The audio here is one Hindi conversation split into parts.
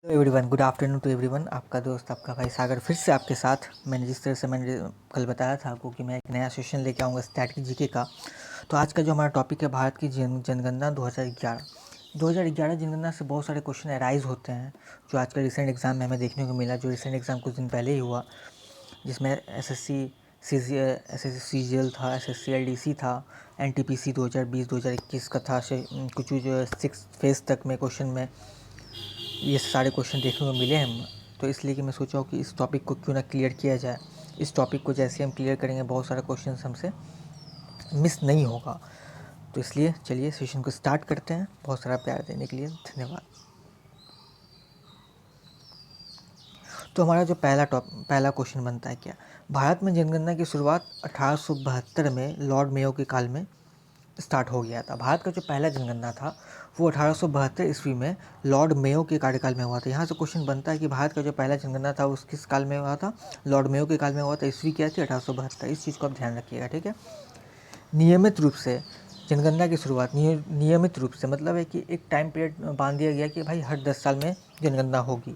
Hello everyone, good afternoon to everyone. आपका दोस्त आपका भाई सागर फिर से आपके साथ। जिस तरह से मैंने कल बताया था आपको कि मैं एक नया सेशन लेके आऊँगा स्टैटिक जीके का। तो आज का जो हमारा टॉपिक है भारत की जनगणना 2011। 2011 जनगणना से बहुत सारे क्वेश्चन अराइज होते हैं जो आजकल रिसेंट एग्ज़ाम में हमें देखने को मिला। जो रिसेंट एग्ज़ाम कुछ दिन पहले ही हुआ, जिसमें एसएससी सीजीएल था, एसएससी एलडीसी था, एनटीपीसी 2020-2021 का था। कुछ जो 6 फेज तक में क्वेश्चन में ये सारे क्वेश्चन देखने को मिले हम। तो इसलिए कि मैं सोचा हूँ कि इस टॉपिक को क्यों ना क्लियर किया जाए। इस टॉपिक को जैसे हम क्लियर करेंगे बहुत सारा क्वेश्चन हमसे मिस नहीं होगा। तो इसलिए चलिए सेशन को स्टार्ट करते हैं। बहुत सारा प्यार देने के लिए धन्यवाद। तो हमारा जो पहला क्वेश्चन बनता है क्या, भारत में जनगणना की शुरुआत 1872 में लॉर्ड मेयो के काल में स्टार्ट हो गया था। भारत का जो पहला जनगणना था वो 1872 ईस्वी में लॉर्ड मेयो के कार्यकाल में हुआ था। यहाँ से क्वेश्चन बनता है कि भारत का जो पहला जनगणना था उस किस काल में हुआ था? लॉर्ड मेयो के काल में हुआ था। ईस्वी क्या थी? 1872। इस चीज़ को आप ध्यान रखिएगा, ठीक है। नियमित रूप से जनगणना की शुरुआत नियमित रूप से मतलब है कि एक टाइम पीरियड बांध दिया गया कि भाई हर 10 साल में जनगणना होगी।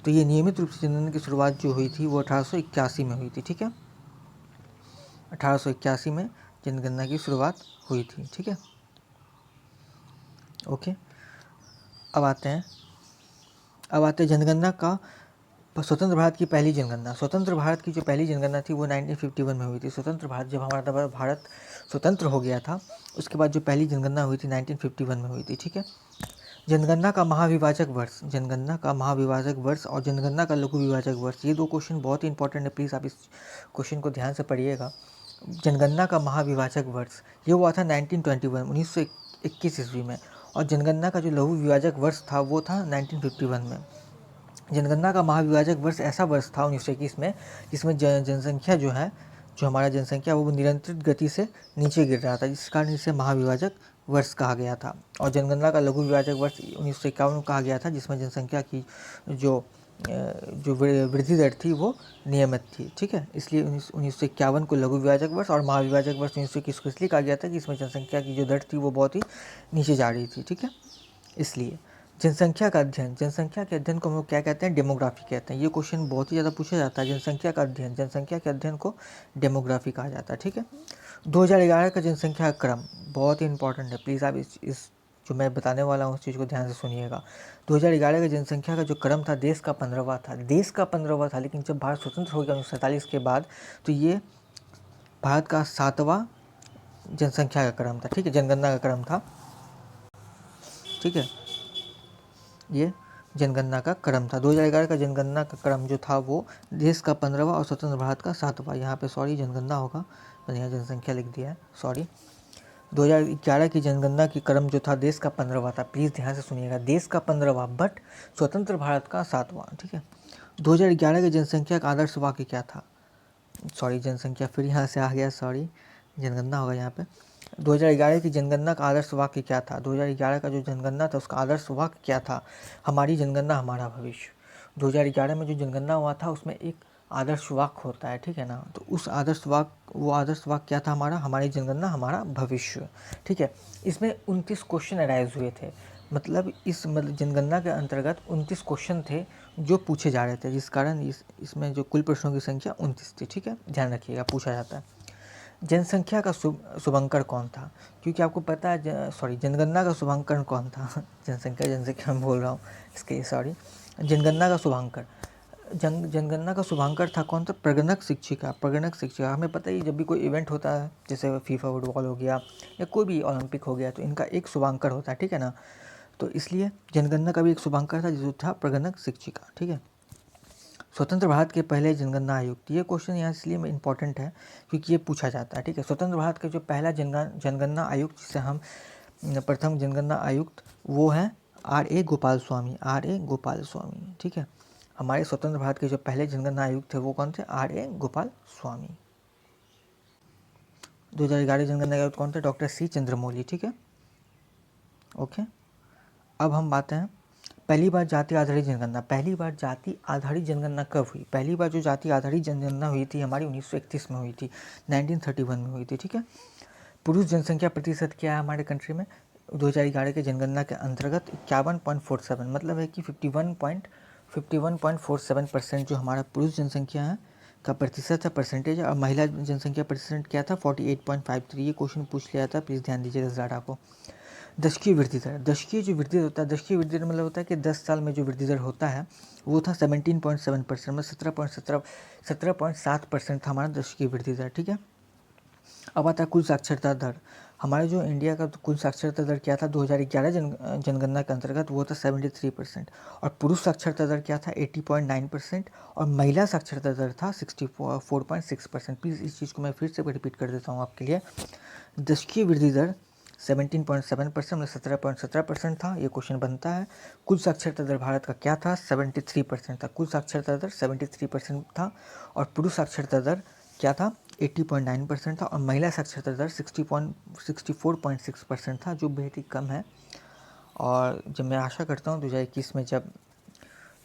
तो ये नियमित रूप से जनगणना की शुरुआत जो हुई थी वो 1881 में हुई थी, ठीक है। 1881 में जनगणना की शुरुआत हुई थी, ठीक है। ओके, अब आते हैं जनगणना का स्वतंत्र भारत की पहली जनगणना। स्वतंत्र भारत की जो पहली जनगणना थी वो 1951 में हुई थी। स्वतंत्र भारत जब हमारा भारत स्वतंत्र हो गया था उसके बाद जो पहली जनगणना हुई थी 1951 में हुई थी, ठीक है। जनगणना का महाविभाजक वर्ष, जनगणना का महाविभाजक वर्ष और जनगणना का लघु विभाजक वर्ष, ये दो क्वेश्चन बहुत ही इंपॉर्टेंट है। प्लीज़ आप इस क्वेश्चन को ध्यान से पढ़िएगा। जनगणना का महाविभाजक वर्ष ये हुआ था 1921 ईस्वी में, और जनगणना का जो लघु विभाजक वर्ष था वो था 1951 में। जनगणना का महाविभाजक वर्ष ऐसा वर्ष था 1921 में जिसमें जनसंख्या जो हमारा जनसंख्या वो निरंतर गति से नीचे गिर रहा था, जिस कारण इसे महाविभाजक वर्ष कहा गया था। और जनगणना का लघु विभाजक वर्ष 1951 में कहा गया था, जिसमें जनसंख्या की जो वृद्धि दर थी वो नियमित थी, ठीक है। इसलिए 1951 को लघु विभाजक वर्ष और महाविभाजक वर्ष 1921 को इसलिए कहा गया था कि इसमें जनसंख्या की जो दर थी वो बहुत ही नीचे जा रही थी, ठीक है। इसलिए जनसंख्या का अध्ययन, जनसंख्या के अध्ययन को हम लोग क्या कहते हैं? डेमोग्राफी कहते हैं। ये क्वेश्चन बहुत ही ज़्यादा पूछा जाता है। जनसंख्या का अध्ययन, जनसंख्या के अध्ययन को डेमोग्राफी कहा जाता है, ठीक है। 2011 का जनसंख्या क्रम बहुत ही इंपॉर्टेंट है। प्लीज़ आप इस जो मैं बताने वाला हूँ उस चीज़ को ध्यान से सुनिएगा। 2011 का जनसंख्या का जो क्रम था देश का 15वां था, देश का 15वां था। लेकिन जब भारत स्वतंत्र हो गया 1947 के बाद तो ये भारत का 7वां जनसंख्या का क्रम था, ठीक है, जनगणना का क्रम था, ठीक है। ये जनगणना का क्रम था। 2011 का जनगणना का क्रम जो था वो देश का 15वां और स्वतंत्र भारत का 7वां। यहाँ पे सॉरी जनगणना होगा, मैंने यहाँ जनसंख्या लिख दिया है, सॉरी। 2011 की जनगणना की क्रम जो था देश का 15वां था। प्लीज़ ध्यान से सुनिएगा, देश का 15वां बट स्वतंत्र भारत का 7वां, ठीक है। 2011 की जनसंख्या का आदर्श वाक्य क्या था? सॉरी जनसंख्या फिर यहाँ से आ गया, सॉरी जनगणना होगा यहाँ पे। 2011 की जनगणना का आदर्श वाक्य क्या था? 2011 का जो जनगणना था उसका आदर्श वाक्य क्या था? हमारी जनगणना हमारा भविष्य। 2011 में जो जनगणना हुआ था उसमें एक आदर्श वाक्य होता है, ठीक है ना। तो उस आदर्श वाक्य क्या था हमारा? हमारी जनगणना हमारा भविष्य, ठीक है। इसमें 29 क्वेश्चन अराइज हुए थे। मतलब जनगणना के अंतर्गत 29 क्वेश्चन थे जो पूछे जा रहे थे, जिस कारण इसमें जो कुल प्रश्नों की संख्या 29 थी, ठीक है। ध्यान रखिएगा, पूछा जाता है। जनसंख्या का शुभंकर कौन था? क्योंकि आपको पता है जनगणना का शुभांकन कौन था? जनसंख्या मैं बोल रहा हूँ इसके, सॉरी। जनगणना का शुभांकर जनगणना का शुभांकर था कौन था? प्रगणक शिक्षिका। हमें पता ही जब भी कोई इवेंट होता है जैसे फीफा फुटबॉल हो गया या कोई भी ओलंपिक हो गया तो इनका एक शुभांकर होता है, ठीक है ना। तो इसलिए जनगणना का भी एक शुभांकर था जो था प्रगणक शिक्षिका, ठीक है। स्वतंत्र भारत के पहले जनगणना आयुक्त, ये क्वेश्चन यहाँ इसलिए इम्पोर्टेंट है क्योंकि ये पूछा जाता है, ठीक है। स्वतंत्र भारत का जो पहला जनगणना आयुक्त जिसे हम प्रथम जनगणना आयुक्त वो है R.A. गोपाल स्वामी, ठीक है। हमारे स्वतंत्र भारत के जो पहले जनगणना आयुक्त थे वो कौन थे? R.A. गोपाल स्वामी। 2011 जनगणना आयुक्त कौन थे? Doctor C. चंद्रमौली, ठीक है, ओके। अब हम बात हैं पहली बार जाति आधारित जनगणना। पहली बार जाति आधारित जनगणना कब हुई? पहली बार जो जाति आधारित जनगणना हुई थी हमारी 1931 में हुई थी, 1931 में हुई थी, ठीक है। पुरुष जनसंख्या प्रतिशत क्या है हमारे कंट्री में? 2011 के जनगणना के अंतर्गत 51.47, मतलब है कि 51 51.47% जो हमारा पुरुष जनसंख्या है का प्रतिशत है, परसेंटेज है, और महिला जनसंख्या प्रतिशत क्या था 48.53। ये क्वेश्चन पूछ लिया था, प्लीज़ ध्यान दीजिएगा इस डाटा को। दशकीय वृद्धि दर, दशकीय जो वृद्धि दर होता है, दशकीय वृद्धि दर मतलब होता है कि 10 साल में जो वृद्धि दर होता है वो था 17.7%, मतलब 17.7% था हमारा दशकीय वृद्धि दर, ठीक है। अब आता है कुल साक्षरता दर। हमारे जो इंडिया का कुल साक्षरता दर क्या था 2011 जनगणना के अंतर्गत, वो था 73%, और पुरुष साक्षरता दर क्या था 80.9%, और महिला साक्षरता दर था 64.6%। प्लीज़ इस चीज़ को मैं फिर से रिपीट कर देता हूँ आपके लिए। दशकीय वृद्धि दर 17.7%, मतलब 17.17% था, ये क्वेश्चन बनता है। कुल साक्षरता दर भारत का क्या था 73% था, कुल साक्षरता दर 73% था, और पुरुष साक्षरता दर क्या था 80.9% था, और महिला साक्षरता दर 64.6% था, जो बेहद ही कम है। और जब मैं आशा करता हूँ 2021 में जब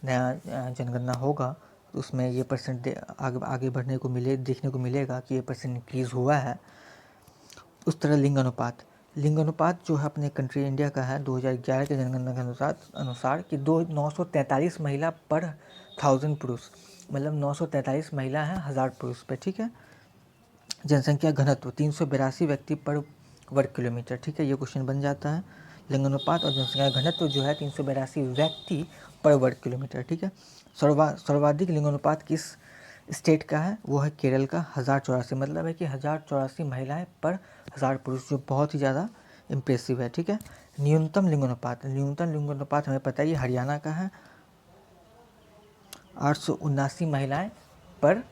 नया जनगणना होगा तो उसमें ये परसेंट आगे बढ़ने को देखने को मिलेगा कि ये परसेंट इंक्रीज़ हुआ है। उस तरह लिंग अनुपात जो है अपने कंट्री इंडिया का है 2011 के जनगणना के अनुसार कि 943 महिला पर 1000 पुरुष, मतलब 943 महिला हैं 1000 पुरुष पे, ठीक है। जनसंख्या घनत्व 382 व्यक्ति पर वर्ग किलोमीटर, ठीक है, ये क्वेश्चन बन जाता है। लिंग अनुपात और जनसंख्या घनत्व जो है 382 व्यक्ति पर वर्ग किलोमीटर, ठीक है। सर्वाधिक लिंग अनुपात किस स्टेट का है, वो है केरल का 1084, मतलब है कि 1084 महिलाएं पर 1000 पुरुष, जो बहुत ही ज़्यादा इम्प्रेसिव है, ठीक है। न्यूनतम लिंग अनुपात हमें पता है हरियाणा का है 879 महिलाएं पर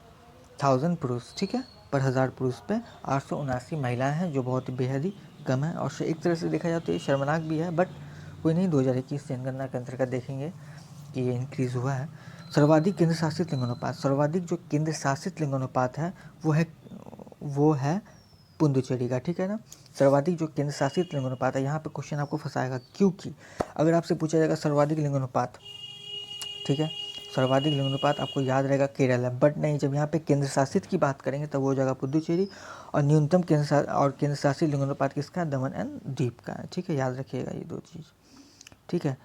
1000 पुरुष, ठीक है, पर 1000 पुरुष पे 879 महिलाएं हैं, जो बहुत बेहद ही कम है। और एक तरह से देखा जाए तो ये शर्मनाक भी है, बट कोई नहीं, 2021 जनगणना के अंतर्गत देखेंगे कि ये इंक्रीज़ हुआ है। सर्वाधिक केंद्र शासित लिंगानुपात, सर्वाधिक जो केंद्र शासित लिंगानुपात है वो है पुडुचेरी का, ठीक है ना। सर्वाधिक जो केंद्र शासित लिंगानुपात है, यहाँ पे क्वेश्चन आपको फंसाएगा, क्योंकि अगर आपसे पूछा जाएगा सर्वाधिक लिंगानुपात, ठीक है, सर्वाधिक लिंगानुपात आपको याद रहेगा केरल है, बट नहीं, जब यहाँ पे केंद्र शासित की बात करेंगे तब वो जगह पुडुचेरी, और न्यूनतम केंद्र शासित लिंगानुपात किसका है, दमन एंड दीप का है, ठीक है, याद रखिएगा ये दो चीज़, ठीक है।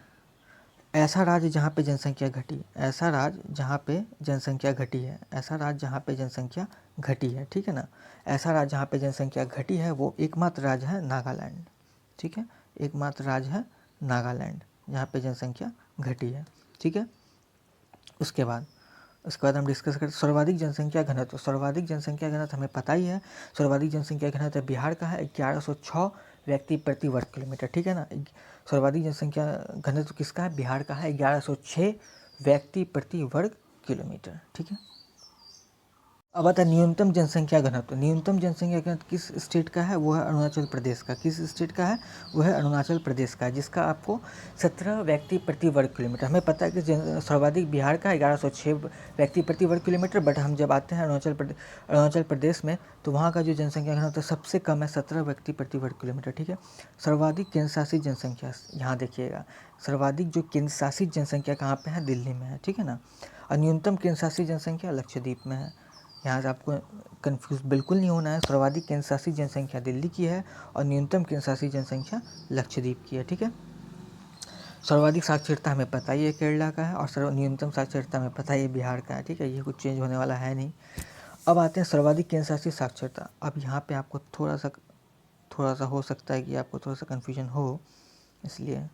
ऐसा राज्य जहाँ पे जनसंख्या घटी, ऐसा राज्य जहाँ पे जनसंख्या घटी है, ऐसा राज्य जहाँ पे जनसंख्या घटी है, ठीक है ना। ऐसा राज्य जहाँ पे जनसंख्या घटी है वो एकमात्र राज्य है नागालैंड, ठीक है, एकमात्र राज्य है नागालैंड जहाँ पे जनसंख्या घटी है, ठीक है। उसके बाद हम डिस्कस करते सर्वाधिक जनसंख्या घनत्व। सर्वाधिक जनसंख्या घनत्व हमें पता ही है, सर्वाधिक जनसंख्या घनत्व बिहार का है 1106 व्यक्ति प्रति वर्ग किलोमीटर, ठीक है ना। सर्वाधिक जनसंख्या घनत्व किसका है, बिहार का है 1106 व्यक्ति प्रति वर्ग किलोमीटर, ठीक है। अब आता है न्यूनतम जनसंख्या घनत्व। न्यूनतम जनसंख्या घनत्व किस स्टेट का है, वो है अरुणाचल प्रदेश का। किस स्टेट का है, वो है अरुणाचल प्रदेश का, जिसका आपको 17 व्यक्ति प्रति वर्ग किलोमीटर। हमें पता है कि सर्वाधिक बिहार का 1106 व्यक्ति प्रति वर्ग किलोमीटर, बट हम जब आते हैं अरुणाचल प्रदेश में तो वहाँ का जो जनसंख्या घनत्व सबसे कम है 17 व्यक्ति प्रति वर्ग किलोमीटर, ठीक है। सर्वाधिक केंद्र शासित जनसंख्या, यहाँ देखिएगा, सर्वाधिक जो केंद्र शासित जनसंख्या कहाँ पे है, दिल्ली में है, ठीक है ना। और न्यूनतम केंद्र शासित जनसंख्या लक्षद्वीप में है। यहाँ से आपको कंफ्यूज बिल्कुल नहीं होना है, सर्वाधिक केंद्र शासित जनसंख्या दिल्ली की है और न्यूनतम केंद्र शासित जनसंख्या लक्षद्वीप की है, ठीक है। सर्वाधिक साक्षरता हमें पता ही है केरला का है, और न्यूनतम साक्षरता हमें पता ही है बिहार का है, ठीक है, ये कुछ चेंज होने वाला है नहीं। अब आते हैं सर्वाधिक केंद्र शासित साक्षरता। अब यहाँ पे आपको थोड़ा सा हो सकता है कि आपको थोड़ा सा कन्फ्यूजन हो, इसलिए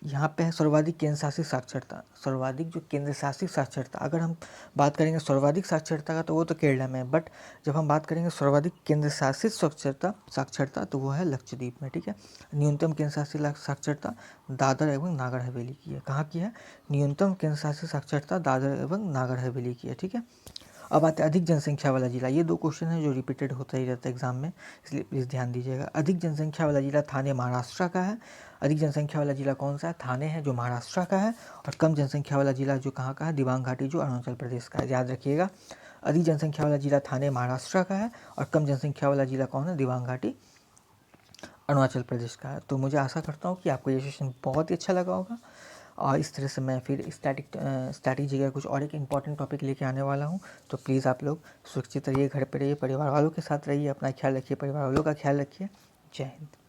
यहाँ पे है सर्वाधिक केंद्र शासित साक्षरता। सर्वाधिक जो केंद्र शासित साक्षरता, अगर हम बात करेंगे सर्वाधिक साक्षरता का तो वो तो केरला में है, बट जब हम बात करेंगे सर्वाधिक केंद्र शासित साक्षरता तो वो है लक्षद्वीप में, ठीक है। न्यूनतम केंद्र शासित साक्षरता दादर एवं नागर हवेली की है। कहाँ की है, न्यूनतम केंद्र शासित साक्षरता दादर एवं नागर हवेली की है, ठीक है। अब आते हैं अधिक जनसंख्या वाला जिला। ये दो क्वेश्चन है जो रिपीटेड होता ही रहता है एग्जाम में, इसलिए प्लीज़ ध्यान दीजिएगा। अधिक जनसंख्या वाला जिला थाने महाराष्ट्र का है। अधिक जनसंख्या वाला जिला कौन सा है, थाने है जो महाराष्ट्र का है। और कम जनसंख्या वाला जिला जो कहाँ का है, दिबांग घाटी जो अरुणाचल प्रदेश का है। याद रखिएगा, अधिक जनसंख्या वाला जिला थाने महाराष्ट्र का है और कम जनसंख्या वाला जिला कौन है, दिबांग घाटी अरुणाचल प्रदेश का है। तो मुझे आशा करता हूँ कि आपको ये सेशन बहुत ही अच्छा लगा होगा, और इस तरह से मैं फिर स्ट्रैटेजी का कुछ और एक इम्पॉर्टेंट टॉपिक लेके आने वाला हूँ। तो प्लीज़ आप लोग सुरक्षित रहिए, घर पर रहिए, परिवार वालों के साथ रहिए, अपना ख्याल रखिए, परिवार वालों का ख्याल रखिए। जय हिंद।